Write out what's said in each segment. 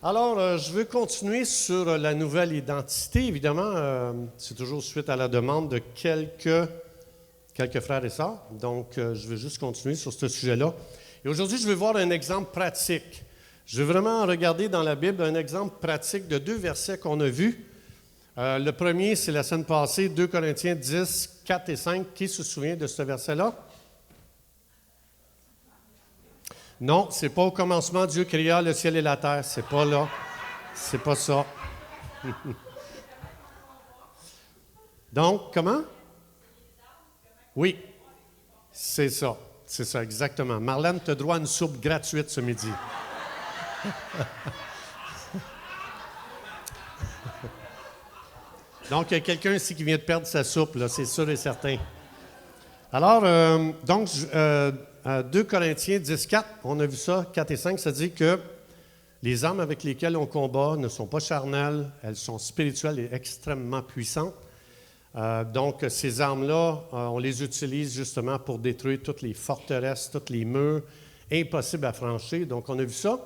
Alors, je veux continuer sur la nouvelle identité. Évidemment, c'est toujours suite à la demande de quelques frères et sœurs. Donc, je veux juste continuer sur ce sujet-là. Et aujourd'hui, je vais voir un exemple pratique. Je veux vraiment regarder dans la Bible un exemple pratique de deux versets qu'on a vus. Le premier, c'est la semaine passée, 2 Corinthiens 10, 4 et 5. Qui se souvient de ce verset-là? Non, c'est pas au commencement, Dieu créa le ciel et la terre. C'est pas là. C'est pas ça. Donc, comment? Oui, c'est ça. C'est ça, exactement. Marlène, tu as droit à une soupe gratuite ce midi. Donc, il y a quelqu'un ici qui vient de perdre sa soupe, là, c'est sûr et certain. Alors, 2 Corinthiens 10, 4, on a vu ça, 4 et 5, ça dit que les armes avec lesquelles on combat ne sont pas charnelles, elles sont spirituelles et extrêmement puissantes. Donc, ces armes-là, on les utilise justement pour détruire toutes les forteresses, tous les murs impossibles à franchir. Donc, on a vu ça.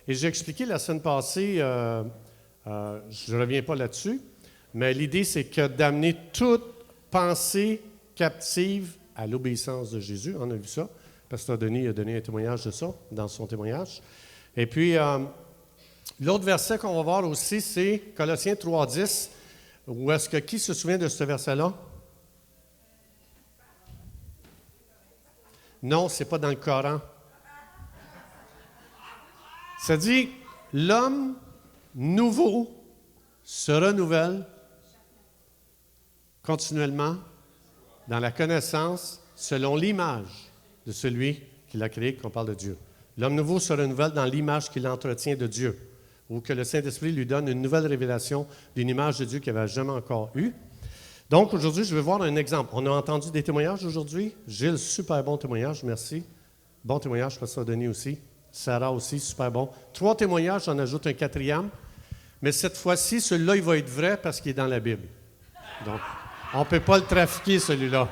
Et j'ai expliqué la semaine passée, je ne reviens pas là-dessus, mais l'idée, c'est que d'amener toute pensée captive à l'obéissance de Jésus. On a vu ça. Pasteur Denis a donné un témoignage de ça dans son témoignage. Et puis, l'autre verset qu'on va voir aussi, c'est Colossiens 3, 10. Où est-ce que qui se souvient de ce verset-là? Non, ce n'est pas dans le Coran. Ça dit, l'homme nouveau se renouvelle continuellement dans la connaissance selon l'image de celui qui l'a créé, qu'on parle de Dieu. L'homme nouveau se renouvelle dans l'image qu'il entretient de Dieu, ou que le Saint-Esprit lui donne une nouvelle révélation d'une image de Dieu qu'il n'avait jamais encore eue. Donc, aujourd'hui, je vais voir un exemple. On a entendu des témoignages aujourd'hui. Gilles, super bon témoignage, merci. Bon témoignage, Pasteur Denis aussi. Sarah aussi, super bon. 3 témoignages, j'en ajoute un 4e. Mais cette fois-ci, celui-là, il va être vrai parce qu'il est dans la Bible. Donc, on ne peut pas le trafiquer, celui-là.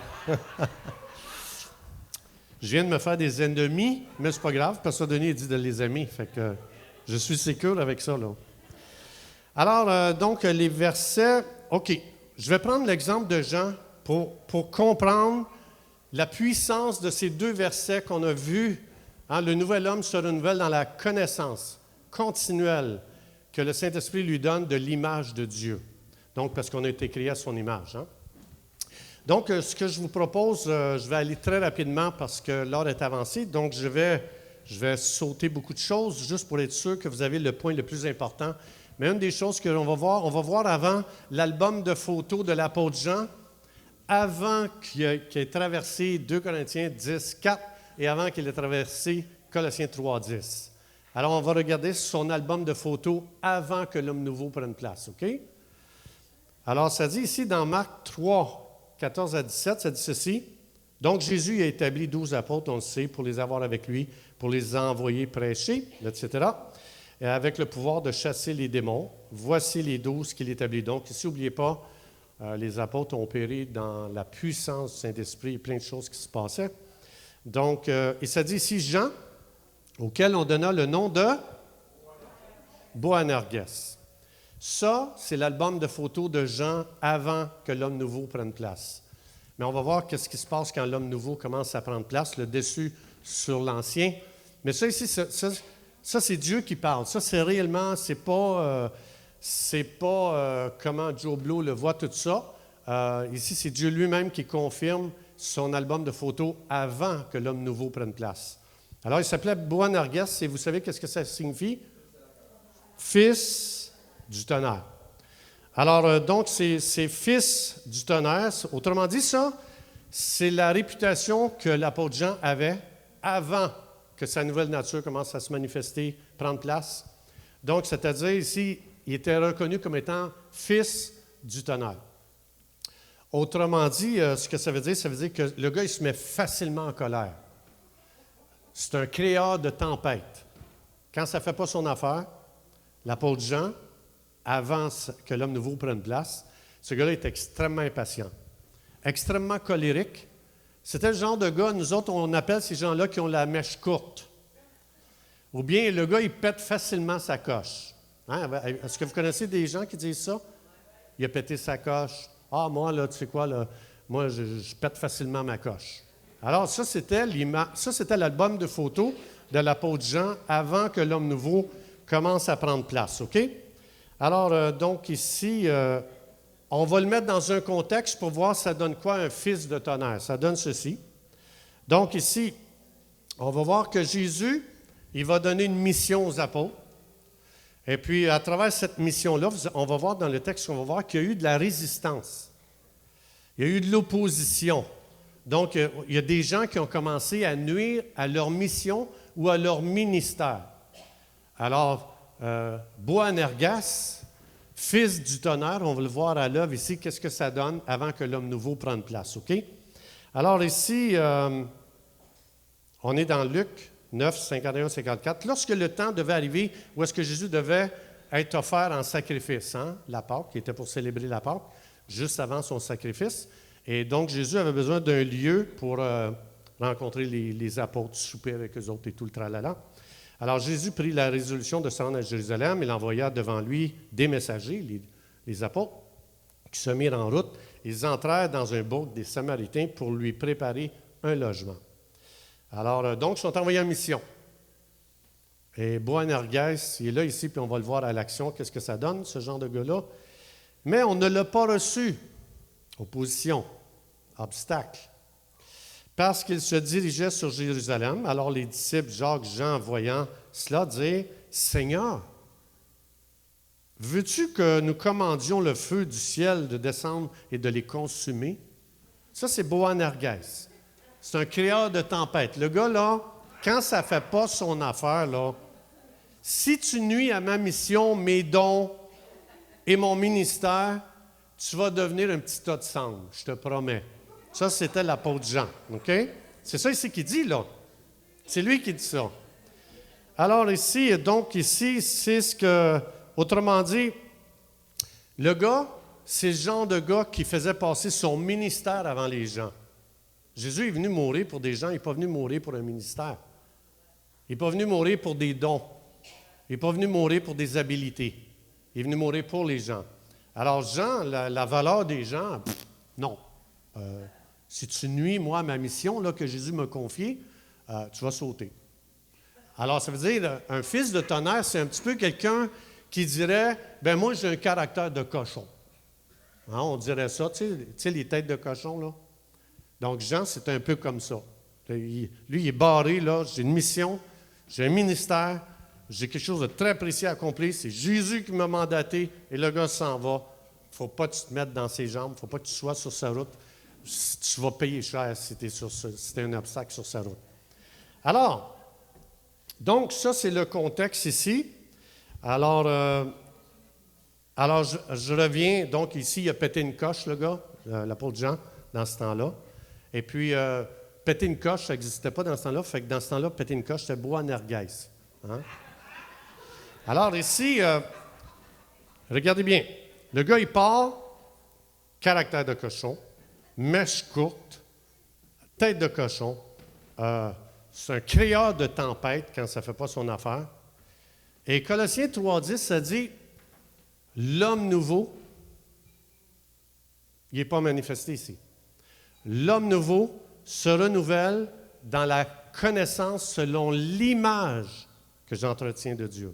Je viens de me faire des ennemis, mais c'est pas grave. Pasteur Denis a dit de les aimer. Fait que je suis sécure avec ça, là. Alors, donc, les versets... OK. Je vais prendre l'exemple de Jean pour comprendre la puissance de ces 2 versets qu'on a vus. Hein, le nouvel homme se renouvelle dans la connaissance continuelle que le Saint-Esprit lui donne de l'image de Dieu. Donc, parce qu'on a été créé à son image. Hein? Donc, ce que je vous propose, je vais aller très rapidement parce que l'heure est avancée. Donc, je vais sauter beaucoup de choses juste pour être sûr que vous avez le point le plus important. Mais une des choses que on va voir avant l'album de photos de l'apôtre Jean, avant qu'il ait traversé 2 Corinthiens 10, 4 et avant qu'il ait traversé Colossiens 3, 10. Alors, on va regarder son album de photos avant que l'homme nouveau prenne place, OK? Alors, ça dit ici dans Marc 3, 14 à 17, ça dit ceci. Donc, Jésus a établi 12 apôtres, on le sait, pour les avoir avec lui, pour les envoyer prêcher, etc., et avec le pouvoir de chasser les démons. Voici les 12 qu'il établit. Donc, ici, n'oubliez pas, les apôtres ont opéré dans la puissance du Saint-Esprit, plein de choses qui se passaient. Donc, et ça dit ici Jean, auquel on donna le nom de Boanerges. Ça, c'est l'album de photos de Jean avant que l'homme nouveau prenne place. Mais on va voir qu'est-ce qui se passe quand l'homme nouveau commence à prendre place, le dessus sur l'ancien. Mais ça ici, ça c'est Dieu qui parle. Ça, c'est réellement, c'est pas comment Joe Blow le voit tout ça. Ici, c'est Dieu lui-même qui confirme son album de photos avant que l'homme nouveau prenne place. Alors, il s'appelait Boanerges, et vous savez qu'est-ce que ça signifie? Fils du tonnerre. Alors, donc, c'est fils du tonnerre. Autrement dit, ça, c'est la réputation que l'apôtre Jean avait avant que sa nouvelle nature commence à se manifester, prendre place. Donc, c'est-à-dire ici, il était reconnu comme étant fils du tonnerre. Autrement dit, ce que ça veut dire que le gars, il se met facilement en colère. C'est un créateur de tempête. Quand ça ne fait pas son affaire, l'apôtre Jean, avant que l'homme nouveau prenne place, ce gars-là est extrêmement impatient, extrêmement colérique. C'était le genre de gars, nous autres, on appelle ces gens-là qui ont la mèche courte. Ou bien le gars, il pète facilement sa coche. Hein? Est-ce que vous connaissez des gens qui disent ça? Il a pété sa coche. Ah, moi, là, tu sais quoi, là, moi, je pète facilement ma coche. Alors, ça, c'était l'album de photos de l'apôtre Jean avant que l'homme nouveau commence à prendre place, OK? Alors, donc, ici, on va le mettre dans un contexte pour voir ça donne quoi un fils de tonnerre. Ça donne ceci. Donc, ici, on va voir que Jésus, il va donner une mission aux apôtres. Et puis, à travers cette mission-là, on va voir dans le texte, on va voir qu'il y a eu de la résistance. Il y a eu de l'opposition. Donc, il y a des gens qui ont commencé à nuire à leur mission ou à leur ministère. Alors, Boanerges, fils du tonnerre, on va le voir à l'œuvre ici, qu'est-ce que ça donne avant que l'homme nouveau prenne place, OK? Alors ici, on est dans Luc 9, 51-54. Lorsque le temps devait arriver où est-ce que Jésus devait être offert en sacrifice, hein? La Pâque, qui était pour célébrer la Pâque, juste avant son sacrifice. Et donc, Jésus avait besoin d'un lieu pour rencontrer les apôtres, souper avec eux autres et tout le tralala. Alors, Jésus prit la résolution de se rendre à Jérusalem. Il envoya devant lui des messagers, les apôtres, qui se mirent en route. Ils entrèrent dans un bourg des Samaritains pour lui préparer un logement. Alors, donc, ils sont envoyés en mission. Et Boanerges, il est là, ici, puis on va le voir à l'action, qu'est-ce que ça donne, ce genre de gars-là. Mais on ne l'a pas reçu. Opposition, obstacle. Parce qu'il se dirigeait sur Jérusalem, alors les disciples Jacques, Jean, voyant cela, dirent « Seigneur, veux-tu que nous commandions le feu du ciel de descendre et de les consumer? » Ça, c'est Boanerges. C'est un créateur de tempête. Le gars, là, quand ça ne fait pas son affaire, là, si tu nuis à ma mission, mes dons et mon ministère, tu vas devenir un petit tas de cendres, je te promets. Ça, c'était l'apôtre Jean, OK? C'est ça ici qu'il dit, là. C'est lui qui dit ça. Alors ici, donc ici, c'est ce que, autrement dit, le gars, c'est le genre de gars qui faisait passer son ministère avant les gens. Jésus est venu mourir pour des gens, il n'est pas venu mourir pour un ministère. Il n'est pas venu mourir pour des dons. Il n'est pas venu mourir pour des habilités. Il est venu mourir pour les gens. Alors, Jean, la valeur des gens, non. Si tu nuis, moi, à ma mission là, que Jésus m'a confiée, tu vas sauter. Alors, ça veut dire, un fils de tonnerre, c'est un petit peu quelqu'un qui dirait, ben moi, j'ai un caractère de cochon. Hein, on dirait ça, tu sais, les têtes de cochon, là. Donc, Jean, c'est un peu comme ça. Lui, il est barré, là, j'ai une mission, j'ai un ministère, j'ai quelque chose de très précis à accomplir, c'est Jésus qui m'a mandaté, et le gars s'en va. Il ne faut pas que tu te mettes dans ses jambes, il ne faut pas que tu sois sur sa route. Tu vas payer cher si tu es un obstacle sur sa route. Alors, donc, ça, c'est le contexte ici. Alors je reviens. Donc, ici, il a pété une coche, le gars, l'apôtre Jean, dans ce temps-là. Et puis, péter une coche, ça n'existait pas dans ce temps-là. Fait que dans ce temps-là, péter une coche, c'était Boanerges. Hein? Alors, ici, regardez bien. Le gars, il part, caractère de cochon, mèche courte, tête de cochon. C'est un créateur de tempête quand ça ne fait pas son affaire. Et Colossiens 3,10, ça dit, l'homme nouveau, il n'est pas manifesté ici. L'homme nouveau se renouvelle dans la connaissance selon l'image que j'entretiens de Dieu.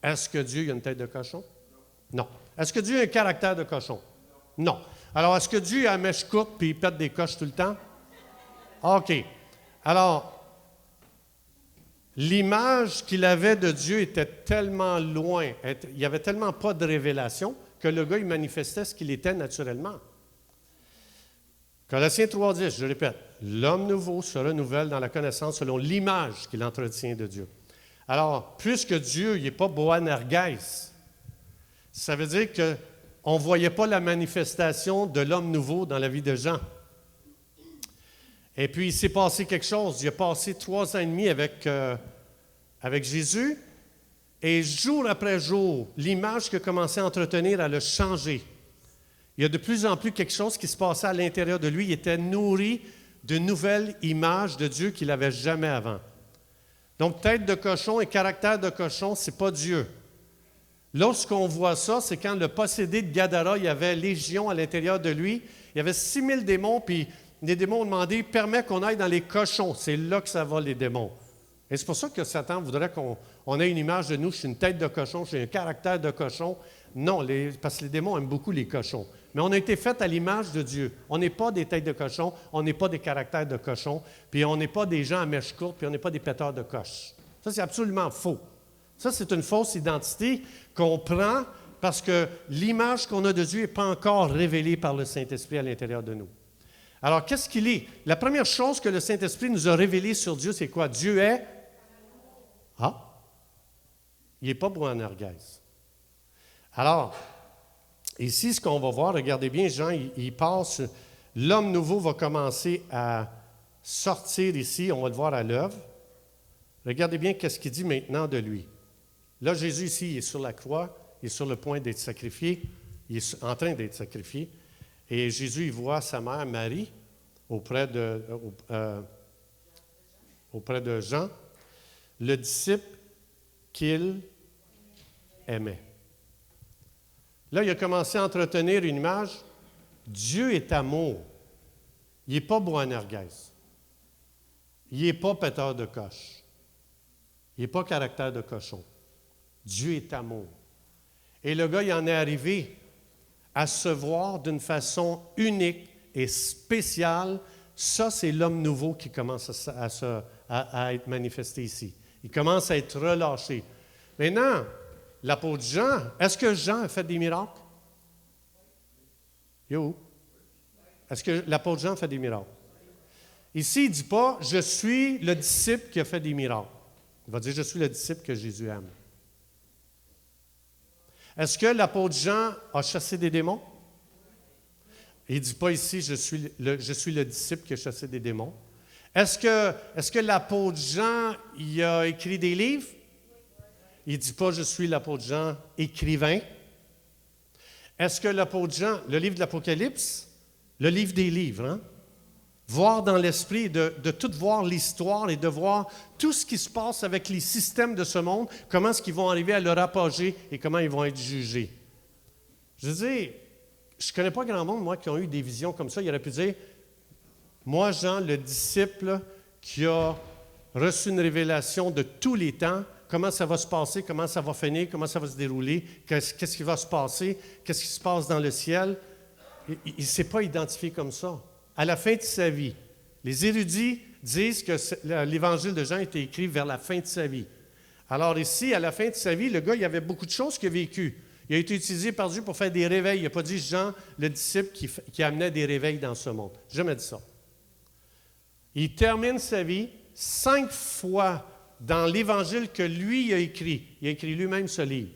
Est-ce que Dieu a une tête de cochon? Non. Est-ce que Dieu a un caractère de cochon? Non. Alors, est-ce que Dieu a la mèche courte et il pète des coches tout le temps? OK. Alors, l'image qu'il avait de Dieu était tellement loin, il n'y avait tellement pas de révélation que le gars, il manifestait ce qu'il était naturellement. Colossiens 3,10, je répète, l'homme nouveau se renouvelle dans la connaissance selon l'image qu'il entretient de Dieu. Alors, puisque Dieu, il n'est pas Boanerges, ça veut dire qu'on ne voyait pas la manifestation de l'homme nouveau dans la vie de Jean. Et puis, il s'est passé quelque chose. Il a passé 3 ans et demi avec Jésus. Et jour après jour, l'image qu'il a commencé à entretenir, elle a changé. Il y a de plus en plus quelque chose qui se passait à l'intérieur de lui. Il était nourri de nouvelles images de Dieu qu'il n'avait jamais avant. Donc, tête de cochon et caractère de cochon, ce n'est pas Dieu. Lorsqu'on voit ça, c'est quand le possédé de Gadara, il y avait légion à l'intérieur de lui. Il y avait 6000 démons, puis les démons ont demandé, permets qu'on aille dans les cochons. C'est là que ça va, les démons. Et c'est pour ça que Satan voudrait qu'on ait une image de nous. Je suis une tête de cochon, je suis un caractère de cochon. Non, parce que les démons aiment beaucoup les cochons. Mais on a été fait à l'image de Dieu. On n'est pas des têtes de cochon, on n'est pas des caractères de cochon, puis on n'est pas des gens à mèche courte, puis on n'est pas des péteurs de coche. Ça, c'est absolument faux. Ça, c'est une fausse identité qu'on prend parce que l'image qu'on a de Dieu n'est pas encore révélée par le Saint-Esprit à l'intérieur de nous. Alors, qu'est-ce qu'il est? La première chose que le Saint-Esprit nous a révélée sur Dieu, c'est quoi? Dieu est... Ah! Il n'est pas Boanerges. Alors, ici, ce qu'on va voir, regardez bien, Jean, il passe, l'homme nouveau va commencer à sortir ici, on va le voir à l'œuvre. Regardez bien qu'est-ce qu'il dit maintenant de lui. Là, Jésus, ici, il est sur la croix, il est sur le point d'être sacrifié, il est en train d'être sacrifié. Et Jésus, il voit sa mère, Marie, auprès de Jean, le disciple qu'il aimait. Là, il a commencé à entretenir une image. Dieu est amour. Il n'est pas Boanerges. Il n'est pas péteur de coche. Il n'est pas caractère de cochon. Dieu est amour. Et le gars, il en est arrivé à se voir d'une façon unique et spéciale. Ça, c'est l'homme nouveau qui commence à être manifesté ici. Il commence à être relâché. Maintenant, l'apôtre Jean, est-ce que Jean a fait des miracles? Yo! Est-ce que l'apôtre Jean fait des miracles? Ici, il ne dit pas « Je suis le disciple qui a fait des miracles ». Il va dire « Je suis le disciple que Jésus aime ». Est-ce que l'apôtre Jean a chassé des démons? Il ne dit pas ici « Je suis le disciple qui a chassé des démons ». Est-ce que l'apôtre Jean il a écrit des livres? Il ne dit pas « Je suis l'apôtre Jean, écrivain ». Est-ce que l'apôtre Jean, le livre de l'Apocalypse, le livre des livres, hein? Voir dans l'esprit, de tout voir l'histoire et de voir tout ce qui se passe avec les systèmes de ce monde, comment est-ce qu'ils vont arriver à leur apogée et comment ils vont être jugés. Je veux dire, je ne connais pas grand monde, moi, qui ont eu des visions comme ça. Il aurait pu dire, moi, Jean, le disciple qui a reçu une révélation de tous les temps, comment ça va se passer, comment ça va finir, comment ça va se dérouler, qu'est-ce qui va se passer, qu'est-ce qui se passe dans le ciel. Il ne s'est pas identifié comme ça. À la fin de sa vie, les érudits disent que l'évangile de Jean a été écrit vers la fin de sa vie. Alors ici, à la fin de sa vie, le gars, il y avait beaucoup de choses qu'il a vécues. Il a été utilisé par Dieu pour faire des réveils. Il n'a pas dit Jean, le disciple qui amenait des réveils dans ce monde. Jamais dit ça. Il termine sa vie 5 fois dans l'évangile que lui a écrit. Il a écrit lui-même ce livre.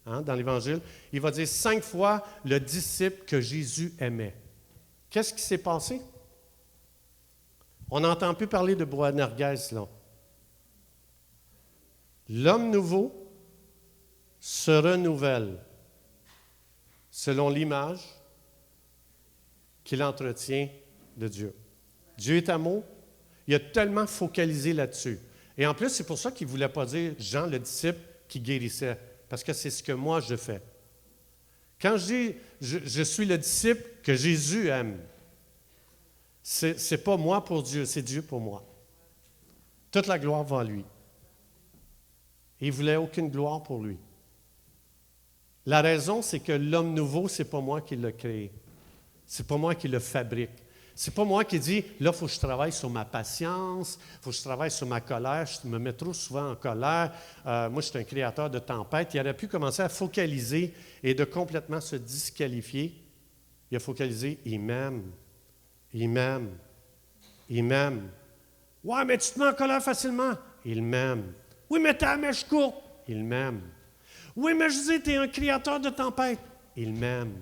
Hein, dans l'évangile, il va dire 5 fois le disciple que Jésus aimait. Qu'est-ce qui s'est passé? On n'entend plus parler de Boanerges, là. L'homme nouveau se renouvelle selon l'image qu'il entretient de Dieu. Dieu est amour. Il a tellement focalisé là-dessus. Et en plus, c'est pour ça qu'il ne voulait pas dire Jean, le disciple, qui guérissait, parce que c'est ce que moi je fais. Quand je dis je suis le disciple que Jésus aime, ce n'est pas moi pour Dieu, c'est Dieu pour moi. Toute la gloire va à lui. Il ne voulait aucune gloire pour lui. La raison, c'est que l'homme nouveau, ce n'est pas moi qui l'ai créé. Ce n'est pas moi qui le fabrique. Ce n'est pas moi qui dis, là, il faut que je travaille sur ma patience, il faut que je travaille sur ma colère, je me mets trop souvent en colère. Moi, je suis un créateur de tempête. Il aurait pu commencer à focaliser et de complètement se disqualifier. Il a focalisé, il m'aime, il m'aime, il m'aime. Ouais, mais tu te mets en colère facilement. Il m'aime. Oui, mais t'as la mèche courte. Il m'aime. Oui, mais je dis, tu es un créateur de tempête. Il m'aime.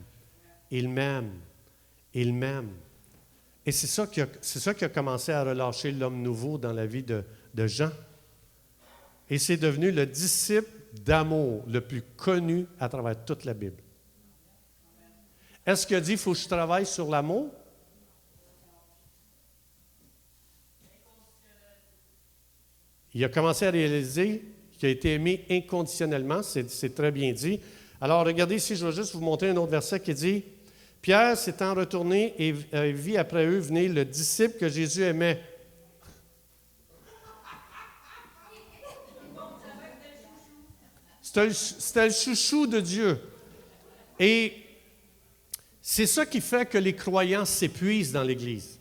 Il m'aime. Il m'aime. Et c'est ça qui a commencé à relâcher l'homme nouveau dans la vie de Jean. Et c'est devenu le disciple d'amour le plus connu à travers toute la Bible. Est-ce qu'il a dit, il faut que je travaille sur l'amour? Il a commencé à réaliser qui a été aimé inconditionnellement, c'est très bien dit. Alors, regardez ici, je vais juste vous montrer un autre verset qui dit, « Pierre s'étant retourné et vit après eux venir le disciple que Jésus aimait. » C'était le chouchou de Dieu. Et c'est ça qui fait que les croyants s'épuisent dans l'Église.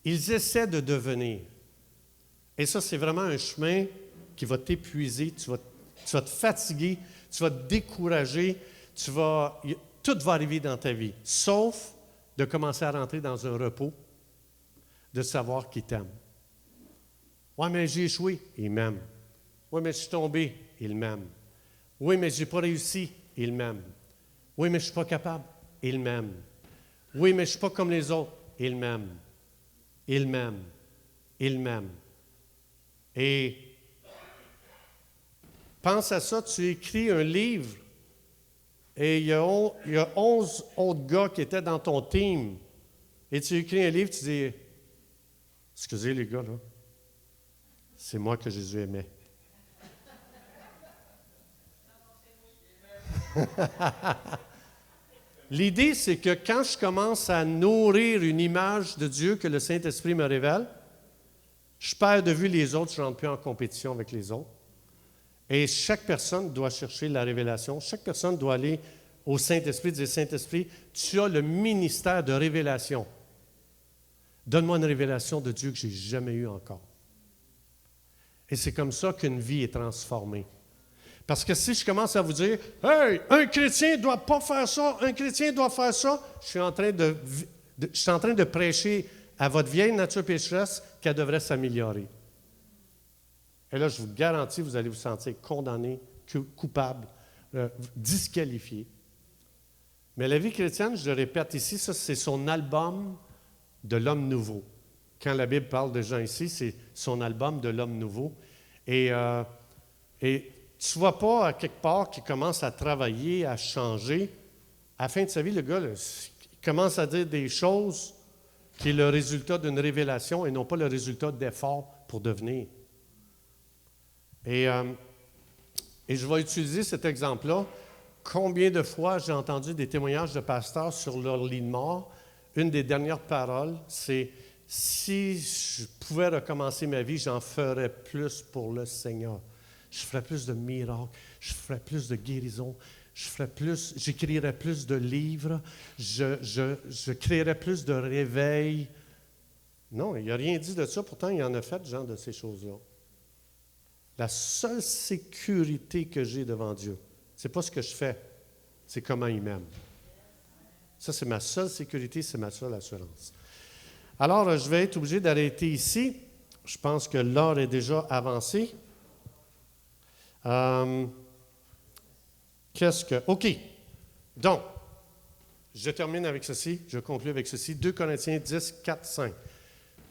Ils essaient de devenir. Et ça, c'est vraiment un chemin qui va t'épuiser, tu vas te fatiguer, tu vas te décourager, tout va arriver dans ta vie, sauf de commencer à rentrer dans un repos, de savoir qu'il t'aime. Oui, mais j'ai échoué, il m'aime. Oui, mais je suis tombé, il m'aime. Oui, mais je n'ai pas réussi, il m'aime. Oui, mais je ne suis pas capable, il m'aime. Oui, mais je ne suis pas comme les autres, il m'aime. Il m'aime. Il m'aime. Et pense à ça, tu écris un livre et il y a 11 autres gars qui étaient dans ton team et tu écris un livre, tu dis, excusez les gars, là, c'est moi que Jésus aimait. L'idée, c'est que quand je commence à nourrir une image de Dieu que le Saint-Esprit me révèle, je perds de vue les autres, je ne rentre plus en compétition avec les autres. Et chaque personne doit chercher la révélation. Chaque personne doit aller au Saint-Esprit et dire, Saint-Esprit, tu as le ministère de révélation. Donne-moi une révélation de Dieu que je n'ai jamais eue encore. Et c'est comme ça qu'une vie est transformée. Parce que si je commence à vous dire, « Hey, un chrétien ne doit pas faire ça, un chrétien doit faire ça », je suis en train de prêcher à votre vieille nature pécheresse qu'elle devrait s'améliorer. Et là, je vous garantis, vous allez vous sentir condamné, coupable, disqualifié. Mais la vie chrétienne, je le répète ici, ça, c'est son album de l'homme nouveau. Quand la Bible parle de Jean ici, c'est son album de l'homme nouveau. Et tu ne vois pas à quelque part qu'il commence à travailler, à changer. À la fin de sa vie, le gars, là, il commence à dire des choses qui est le résultat d'une révélation et non pas le résultat d'efforts pour devenir. Et je vais utiliser cet exemple-là. Combien de fois j'ai entendu des témoignages de pasteurs sur leur lit de mort? Une des dernières paroles, c'est « Si je pouvais recommencer ma vie, j'en ferais plus pour le Seigneur. Je ferais plus de miracles, je ferais plus de guérisons, j'écrirais plus de livres, je créerais plus de réveils. » Non, il n'a rien dit de ça, pourtant il en a fait, genre, de ces choses-là. La seule sécurité que j'ai devant Dieu, ce n'est pas ce que je fais, c'est comment il m'aime. Ça, c'est ma seule sécurité, c'est ma seule assurance. Alors, je vais être obligé d'arrêter ici. Je pense que l'heure est déjà avancée. OK. Donc, je termine avec ceci, je conclue avec ceci. 2 Corinthiens 10, 4, 5.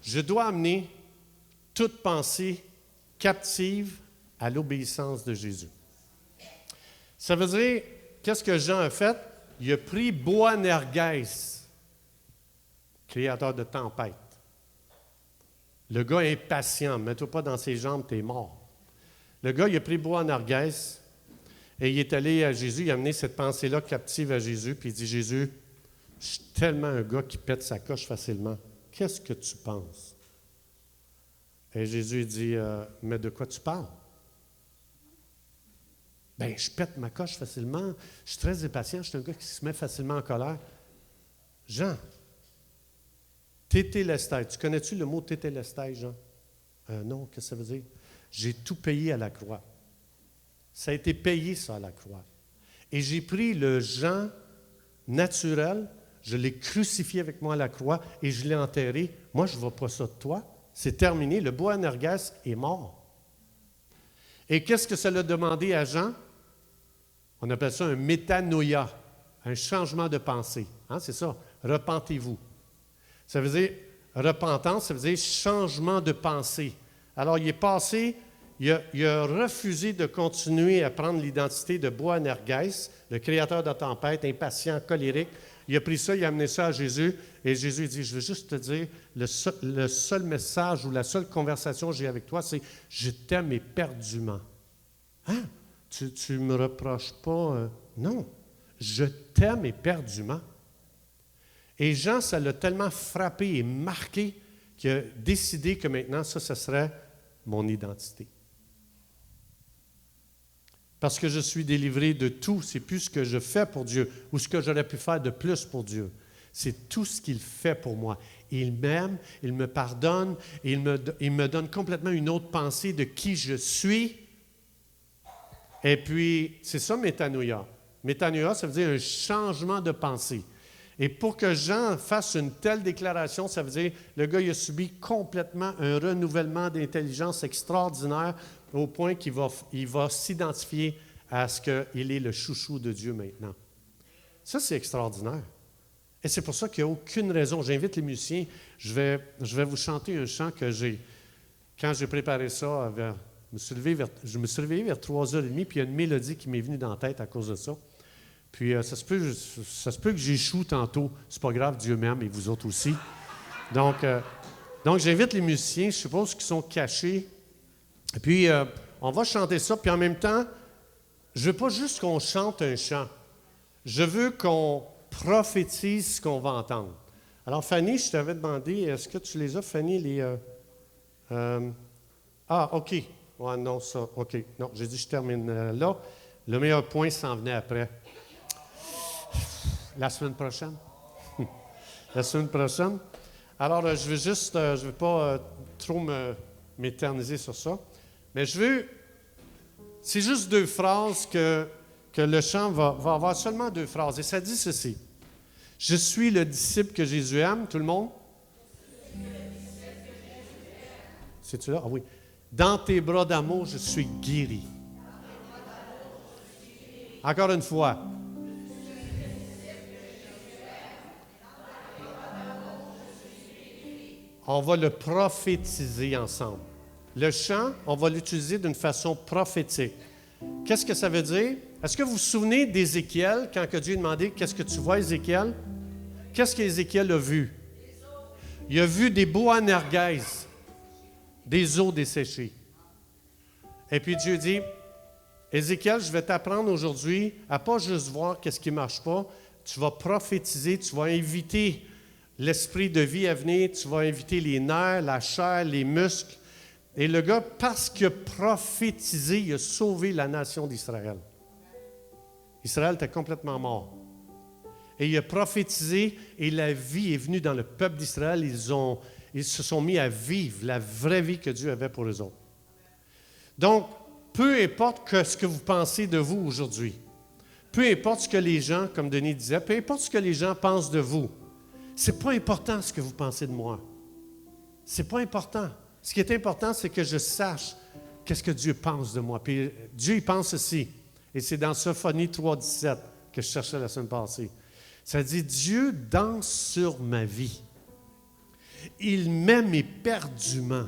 Je dois amener toute pensée captive à l'obéissance de Jésus. Ça veut dire, qu'est-ce que Jean a fait? Il a pris Boanerges, créateur de tempête. Le gars est impatient, mets-toi pas dans ses jambes, t'es mort. Le gars, il a pris Boanerges et il est allé à Jésus, il a amené cette pensée-là captive à Jésus, puis il dit, Jésus, je suis tellement un gars qui pète sa coche facilement. Qu'est-ce que tu penses? Et Jésus dit, mais de quoi tu parles? Bien, je pète ma coche facilement, je suis très impatient, je suis un gars qui se met facilement en colère. Jean, tétélestai, tu connais-tu le mot tétélestai, Jean? Non, qu'est-ce que ça veut dire? J'ai tout payé à la croix. Ça a été payé, ça, à la croix. Et j'ai pris le Jean naturel, je l'ai crucifié avec moi à la croix et je l'ai enterré. Moi, je ne veux pas ça de toi. C'est terminé. Le Boanerges est mort. Et qu'est-ce que ça l'a demandé à Jean? On appelle ça un métanoïa, un changement de pensée. Hein, c'est ça, repentez-vous. Ça veut dire, repentance, ça veut dire changement de pensée. Alors, il est passé, il a refusé de continuer à prendre l'identité de Boanerges, le créateur de la tempête, impatient, colérique. Il a pris ça, il a amené ça à Jésus, et Jésus dit, je veux juste te dire, le seul message ou la seule conversation que j'ai avec toi, c'est « Je t'aime éperdument. Hein? Tu me reproches pas? Non, je t'aime éperdument. Et Jean, ça l'a tellement frappé et marqué qu'il a décidé que maintenant, ça serait mon identité. Parce que je suis délivré de tout, c'est plus ce que je fais pour Dieu ou ce que j'aurais pu faire de plus pour Dieu. C'est tout ce qu'il fait pour moi. Il m'aime, il me pardonne, et il me donne complètement une autre pensée de qui je suis. Et puis, c'est ça, métanoïa. Métanoïa, ça veut dire un changement de pensée. Et pour que Jean fasse une telle déclaration, ça veut dire le gars il a subi complètement un renouvellement d'intelligence extraordinaire au point qu'il va s'identifier à ce qu'il est le chouchou de Dieu maintenant. Ça, c'est extraordinaire. Et c'est pour ça qu'il n'y a aucune raison. J'invite les musiciens, je vais vous chanter un chant que quand j'ai préparé ça, je me suis réveillé vers 3h30, puis il y a une mélodie qui m'est venue dans la tête à cause de ça. Puis ça se peut que j'échoue tantôt. C'est pas grave, Dieu m'aime et vous autres aussi. Donc j'invite les musiciens, je suppose qu'ils sont cachés. Et puis, on va chanter ça. Puis en même temps, je veux pas juste qu'on chante un chant. Je veux qu'on prophétise ce qu'on va entendre. Alors, Fanny, je t'avais demandé, est-ce que tu les as, Fanny, OK. Ouais, non, ça, OK. Non, j'ai dit je termine là. Le meilleur point s'en venait après. La semaine prochaine. La semaine prochaine. Alors, je ne veux pas trop m'éterniser sur ça, mais c'est juste 2 phrases que le chant va avoir seulement 2 phrases. Et ça dit ceci. Je suis le disciple que Jésus aime, tout le monde? C'est-tu là? Ah oui. Dans tes bras d'amour, je suis guéri. Encore une fois. On va le prophétiser ensemble. Le chant, on va l'utiliser d'une façon prophétique. Qu'est-ce que ça veut dire? Est-ce que vous vous souvenez d'Ézéchiel, quand que Dieu a demandé « Qu'est-ce que tu vois, Ézéchiel? » Qu'est-ce qu'Ézéchiel a vu? Il a vu des boanergès, des eaux desséchées. Et puis Dieu dit « Ézéchiel, je vais t'apprendre aujourd'hui à pas juste voir qu'est-ce qui ne marche pas, tu vas prophétiser, tu vas inviter l'esprit de vie à venir, tu vas inviter les nerfs, la chair, les muscles. » Et le gars, parce qu'il a prophétisé, il a sauvé la nation d'Israël. Israël était complètement mort. Et il a prophétisé et la vie est venue dans le peuple d'Israël. Ils se sont mis à vivre la vraie vie que Dieu avait pour eux autres. Donc, peu importe ce que vous pensez de vous aujourd'hui, peu importe ce que les gens, comme Denis disait, peu importe ce que les gens pensent de vous, c'est pas important ce que vous pensez de moi. C'est pas important. Ce qui est important, c'est que je sache qu'est-ce que Dieu pense de moi. Puis Dieu, il pense ceci. Et c'est dans Sophonie 3,17 que je cherchais la semaine passée. Ça dit, Dieu danse sur ma vie. Il m'aime éperdument.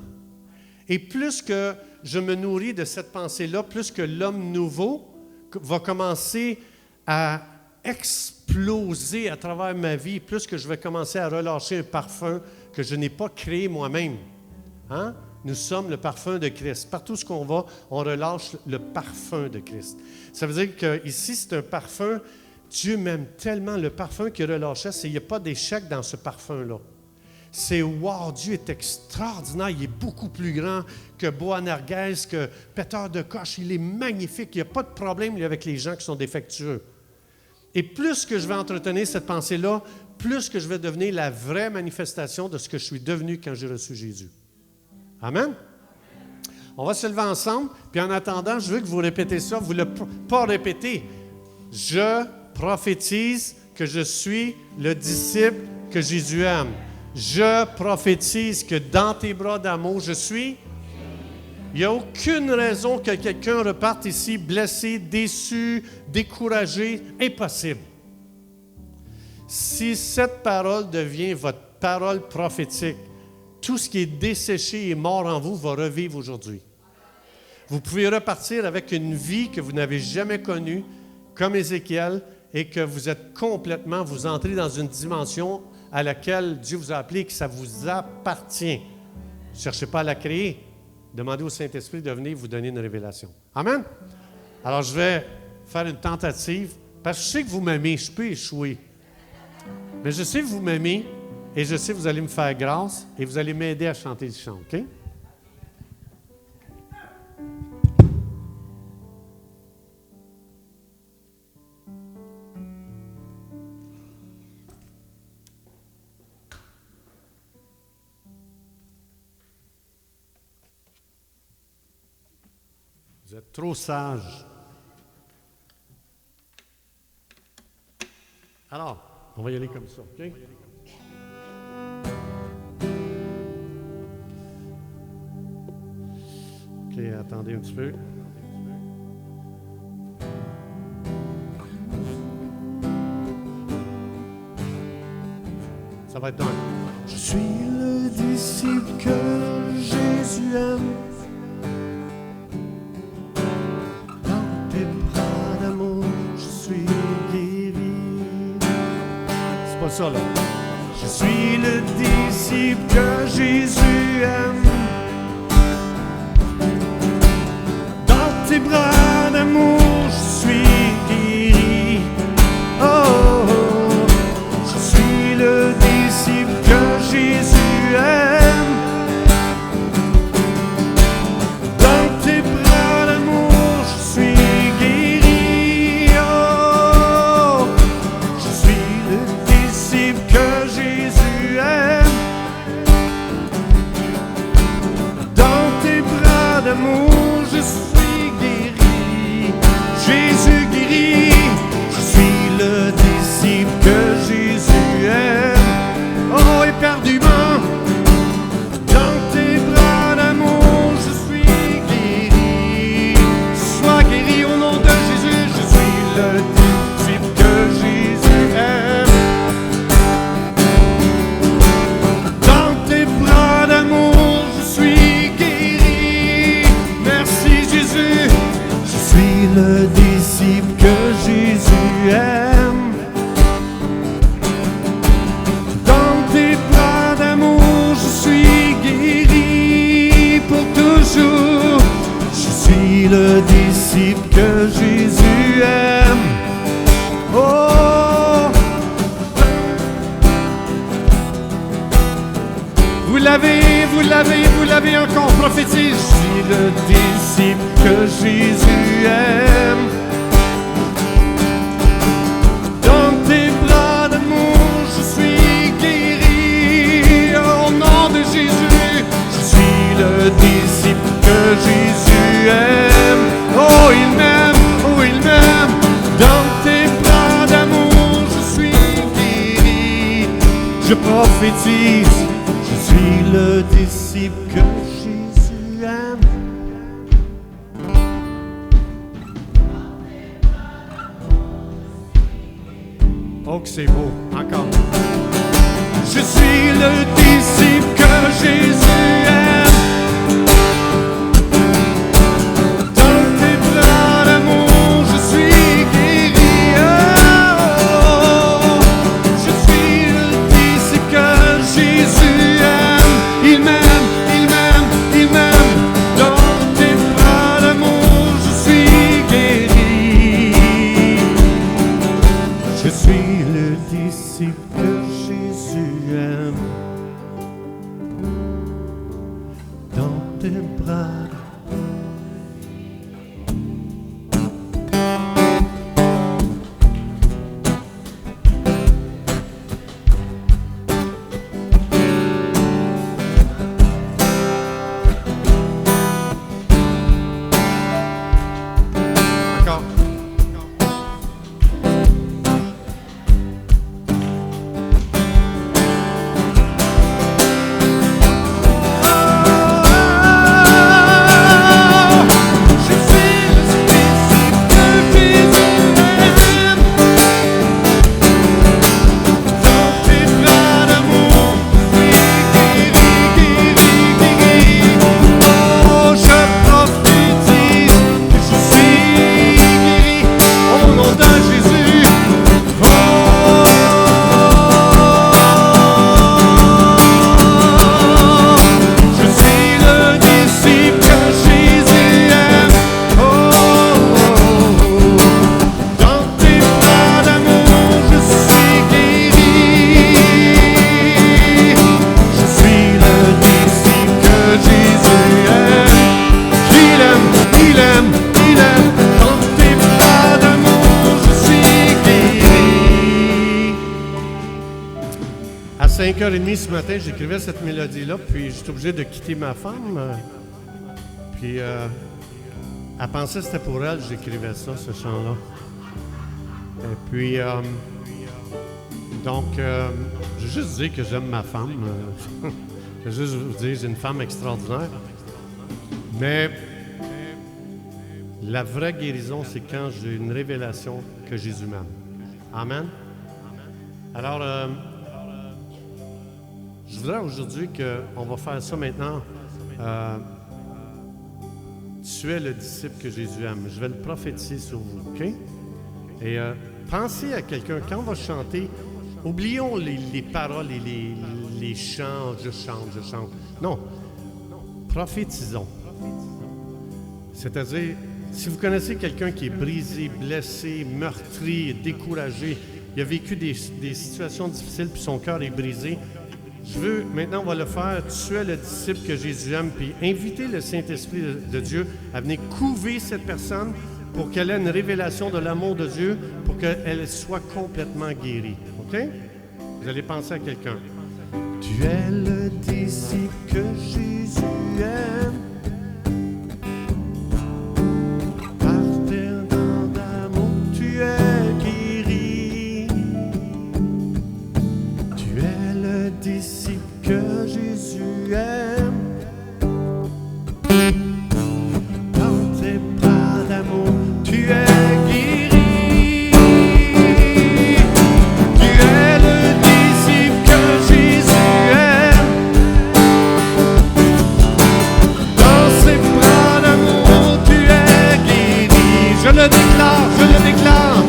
Et plus que je me nourris de cette pensée-là, plus que l'homme nouveau va commencer à exploser à travers ma vie, plus que je vais commencer à relâcher un parfum que je n'ai pas créé moi-même. Hein? Nous sommes le parfum de Christ. Partout où on va, on relâche le parfum de Christ. Ça veut dire qu'ici, c'est un parfum. Dieu m'aime tellement. Le parfum qu'il relâchait, il n'y a pas d'échec dans ce parfum-là. C'est « wow, Dieu est extraordinaire, il est beaucoup plus grand que Boanerges, que péteur de coche, il est magnifique, il n'y a pas de problème avec les gens qui sont défectueux. » Et plus que je vais entretenir cette pensée-là, plus que je vais devenir la vraie manifestation de ce que je suis devenu quand j'ai reçu Jésus. Amen? On va se lever ensemble, puis en attendant, je veux que vous répétez ça, vous ne le pas répéter. Je prophétise que je suis le disciple que Jésus aime. Je prophétise que dans tes bras d'amour, je suis. Il n'y a aucune raison que quelqu'un reparte ici blessé, déçu, découragé. Impossible. Si cette parole devient votre parole prophétique, tout ce qui est desséché et mort en vous va revivre aujourd'hui. Vous pouvez repartir avec une vie que vous n'avez jamais connue, comme Ézéchiel, et que vous êtes complètement, vous entrez dans une dimension à laquelle Dieu vous a appelé, que ça vous appartient. Ne cherchez pas à la créer. Demandez au Saint-Esprit de venir vous donner une révélation. Amen? Alors, je vais faire une tentative, parce que je sais que vous m'aimez, je peux échouer. Mais je sais que vous m'aimez, et je sais que vous allez me faire grâce, et vous allez m'aider à chanter le chant, OK? Vous êtes trop sage. Alors, on va y aller comme ça, OK? OK, attendez un petit peu. Ça va être dans. Je suis le disciple que Jésus aime. Dans tes bras d'amour, je suis guéri. C'est pas ça, là. Je suis le disciple que Jésus aime. Dans tes bras d'amour, je suis guéri. Oh, je suis le disciple que Jésus aime. Dans tes bras d'amour, je suis guéri. Oh, je suis le disciple que Jésus aime. Dans tes bras d'amour, je suis guéri. Jésus guérit. Je suis le disciple que Jésus aime. Oh, éperdument, dans tes bras d'amour, je suis guéri. Sois guéri au nom de Jésus. Je suis le disciple que Jésus aime. Dans tes bras d'amour, je suis guéri. Merci Jésus. Je suis le disciple que Jésus aime. Dans tes bras d'amour, je suis guéri pour toujours. Je suis le disciple que Jésus aime. Oh, vous l'avez encore prophétisé. Je suis le disciple que Jésus aime. Dans tes bras d'amour, je suis guéri. Au nom de Jésus, je suis le disciple que Jésus aime. Oh, il m'aime, oh, il m'aime. Dans tes bras d'amour, je suis guéri. Je prophétise, je suis le disciple que Jésus aime. Oh, que c'est beau, encore. Je suis le disciple que Jésus aime. Dans tes bras d'amour, je suis guéri. Oh, je suis le disciple que Jésus aime. Il m'aime, il m'aime, il m'aime. Dans tes bras d'amour, je suis guéri. Je suis le disciple que Jésus aime. 5h30 ce matin, j'écrivais cette mélodie-là, puis j'étais obligé de quitter ma femme. Puis elle pensait que c'était pour elle que j'écrivais ça, ce chant-là. Et puis, donc, je vais juste dire que j'aime ma femme. Je vais juste vous dire, j'ai une femme extraordinaire. Mais la vraie guérison, c'est quand j'ai une révélation que Jésus m'aime. Amen. Alors, je voudrais aujourd'hui qu'on va faire ça maintenant. Tu es le disciple que Jésus aime. Je vais le prophétiser sur vous, OK? Et pensez à quelqu'un, quand on va chanter, oublions les paroles et les chants, je chante. Non, prophétisons. C'est-à-dire, si vous connaissez quelqu'un qui est brisé, blessé, meurtri, découragé, il a vécu des situations difficiles, puis son cœur est brisé, maintenant on va le faire, tu es le disciple que Jésus aime, puis inviter le Saint-Esprit de Dieu à venir couver cette personne pour qu'elle ait une révélation de l'amour de Dieu, pour qu'elle soit complètement guérie. OK? Vous allez penser à quelqu'un. Tu es le disciple que Jésus aime. Que Jésus aime. Dans tes bras d'amour, tu es guéri. Tu es le disciple que Jésus aime. Dans ses bras d'amour, tu es guéri. Je le déclare, je le déclare.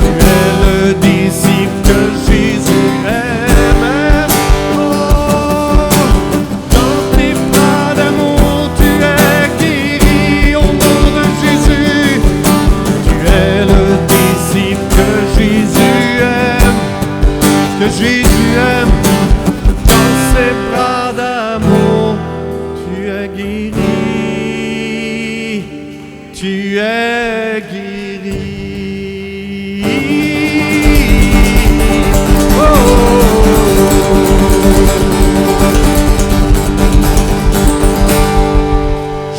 Tu es le disciple que Jésus aime. Que Jésus aime, dans ses bras d'amour, tu es guéri, tu es guéri.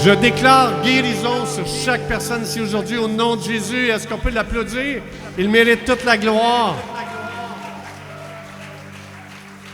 Je déclare guérison sur chaque personne ici aujourd'hui au nom de Jésus. Est-ce qu'on peut l'applaudir? Il mérite toute la gloire.